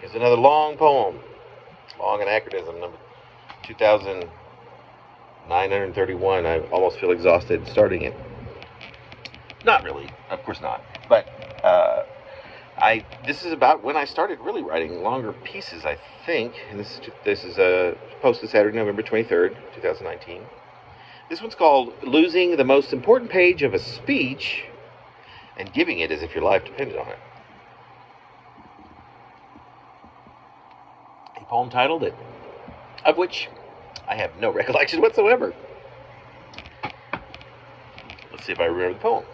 It's another long poem. Long anachronism, number 2,931. I almost feel exhausted starting it. Not really, of course not. But this is about when I started really writing longer pieces, I think. And this is posted Saturday, November 23rd, 2019. This one's called Losing the Most Important Page of a Speech and Giving It as If Your Life Depended on It. A poem titled it, of which I have no recollection whatsoever. Let's see if I remember the poem.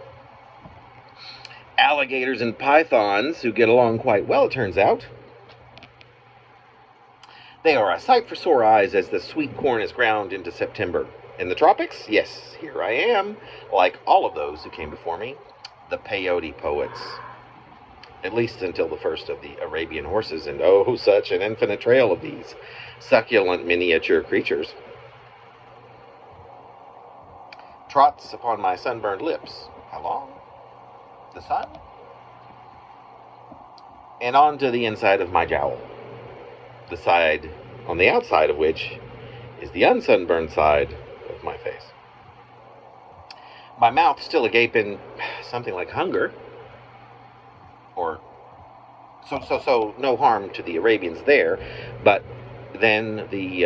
Alligators and pythons who get along quite well, it turns out. They are a sight for sore eyes as the sweet corn is ground into September. In the tropics, yes, here I am, like all of those who came before me, the peyote poets. At least until the first of the Arabian horses, and oh, such an infinite trail of these succulent miniature creatures. Trots upon my sunburned lips. How long? The sun? And on to the inside of my jowl. The side on the outside of which is the unsunburned side of my face. My mouth still agape in something like hunger. Or, so no harm to the Arabians there, but then the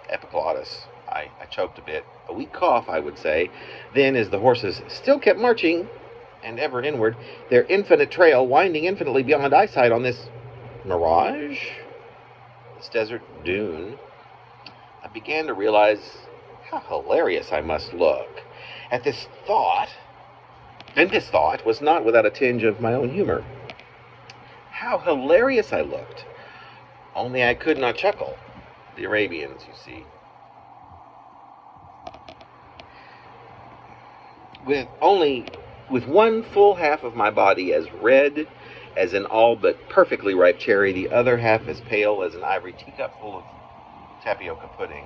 epiglottis. I choked a bit. A weak cough, I would say. Then, as the horses still kept marching, and ever inward, their infinite trail winding infinitely beyond eyesight on this mirage, this desert dune, I began to realize how hilarious I must look at this thought. And this thought was not without a tinge of my own humor. How hilarious I looked. Only I could not chuckle. The Arabians, you see. With one full half of my body as red as an all but perfectly ripe cherry, the other half as pale as an ivory teacup full of tapioca pudding.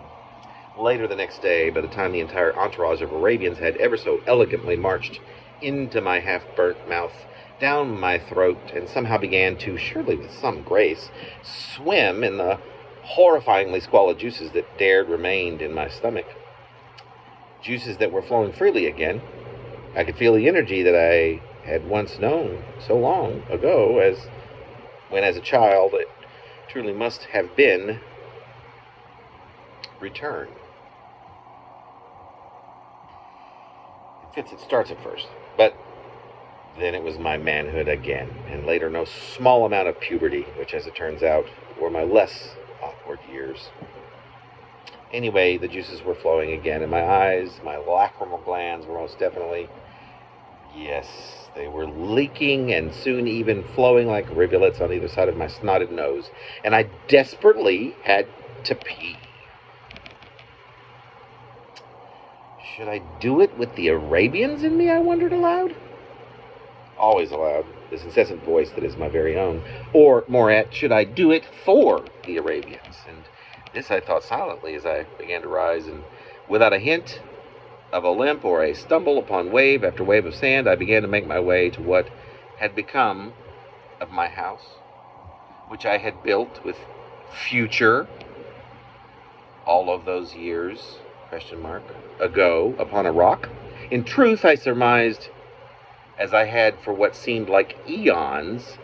Later the next day, by the time the entire entourage of Arabians had ever so elegantly marched into my half-burnt mouth, down my throat, and somehow began to, surely with some grace, swim in the horrifyingly squalid juices that dared remained in my stomach. Juices that were flowing freely again. I could feel the energy that I had once known so long ago, as when as a child it truly must have been returned. It starts at first, but then it was my manhood again, and later no small amount of puberty, which, as it turns out, were my less awkward years. Anyway, the juices were flowing again, and my eyes, my lacrimal glands were most definitely, yes, they were leaking and soon even flowing like rivulets on either side of my snotted nose, and I desperately had to pee. Should I do it with the Arabians in me, I wondered aloud? Always aloud, this incessant voice that is my very own. Or, more at, should I do it for the Arabians? And this I thought silently as I began to rise, and without a hint of a limp or a stumble upon wave after wave of sand, I began to make my way to what had become of my house, which I had built with future all of those years, ago, upon a rock. In truth, I surmised, as I had for what seemed like eons,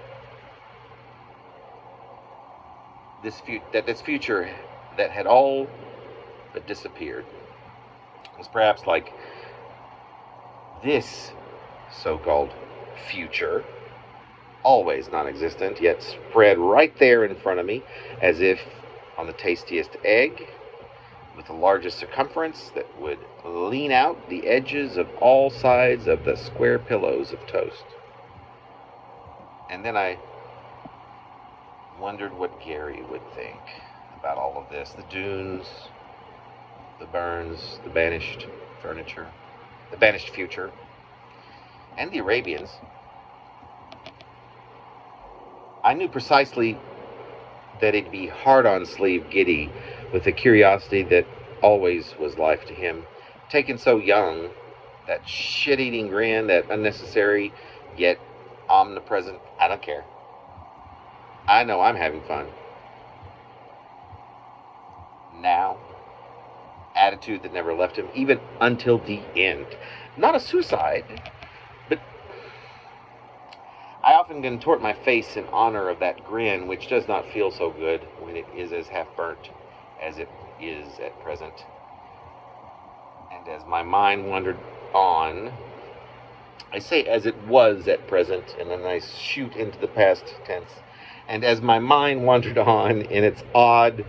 this future that had all but disappeared was perhaps like this so-called future, always non-existent, yet spread right there in front of me, as if on the tastiest egg, with the largest circumference that would lean out the edges of all sides of the square pillows of toast. And then I wondered what Gary would think about all of this. The dunes, the burns, the banished furniture, the banished future, and the Arabians. I knew precisely that it'd be hard-on-sleeve giddy with the curiosity that always was life to him, taken so young, that shit-eating grin, that unnecessary yet omnipresent, I don't care. I know I'm having fun. Now, attitude that never left him, even until the end. Not a suicide, but I often contort my face in honor of that grin, which does not feel so good when it is as half-burnt as it is at present. And as my mind wandered on, I say as it was at present, and then I shoot into the past tense. And as my mind wandered on in its odd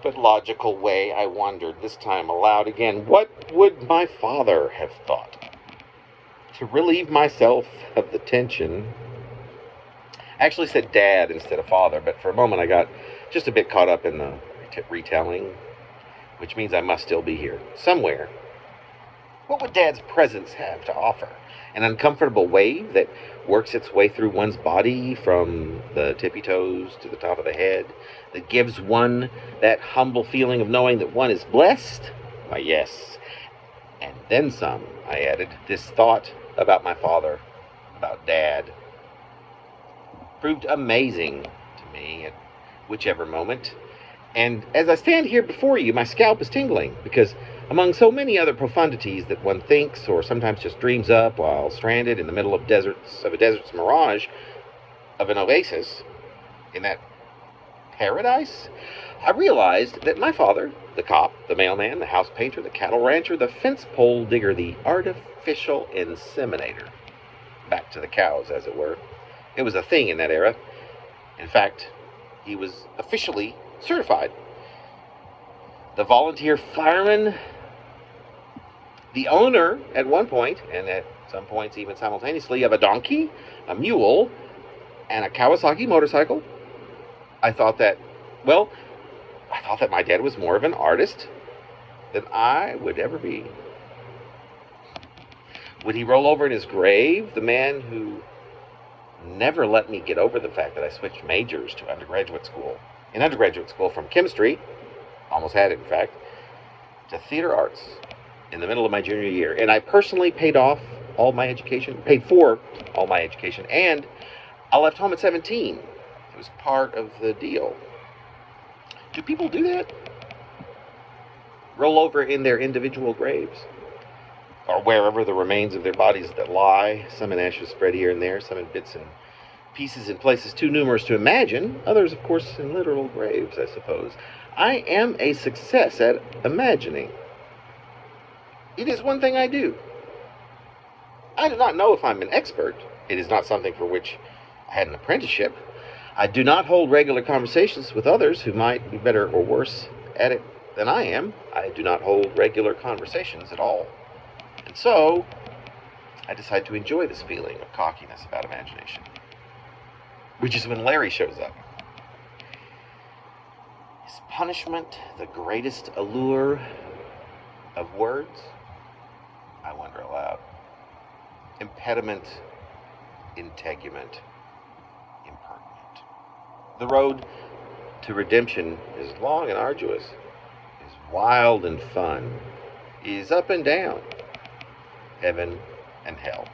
but logical way, I wondered, this time aloud again, what would my father have thought? To relieve myself of the tension, I actually said dad instead of father, but for a moment I got just a bit caught up in the retelling, which means I must still be here, somewhere. What would dad's presence have to offer? An uncomfortable wave that works its way through one's body from the tippy toes to the top of the head, that gives one that humble feeling of knowing that one is blessed? Why, yes. And then some, I added. This thought about my father, about dad, proved amazing to me at whichever moment. And as I stand here before you, my scalp is tingling, because among so many other profundities that one thinks or sometimes just dreams up while stranded in the middle of a desert's mirage of an oasis, in that paradise, I realized that my father, the cop, the mailman, the house painter, the cattle rancher, the fence pole digger, the artificial inseminator, back to the cows, as it were, it was a thing in that era. In fact, he was officially certified. The volunteer fireman, the owner at one point, and at some points even simultaneously, of a donkey, a mule, and a Kawasaki motorcycle. I thought that my dad was more of an artist than I would ever be. Would he roll over in his grave, the man who never let me get over the fact that I switched majors to undergraduate school? In undergraduate school, from chemistry, almost had it in fact, to theater arts in the middle of my junior year. And I personally paid for all my education, and I left home at 17. It was part of the deal. Do people do that? Roll over in their individual graves? Or wherever the remains of their bodies that lie, some in ashes spread here and there, some in bits and pieces in places too numerous to imagine, others, of course, in literal graves, I suppose. I am a success at imagining. It is one thing I do. I do not know if I'm an expert. It is not something for which I had an apprenticeship. I do not hold regular conversations with others who might be better or worse at it than I am. I do not hold regular conversations at all. And so, I decide to enjoy this feeling of cockiness about imagination, which is when Larry shows up. Is punishment the greatest allure of words? I wonder aloud. Impediment, integument, impertinent. The road to redemption is long and arduous, is wild and fun, is up and down, heaven and hell.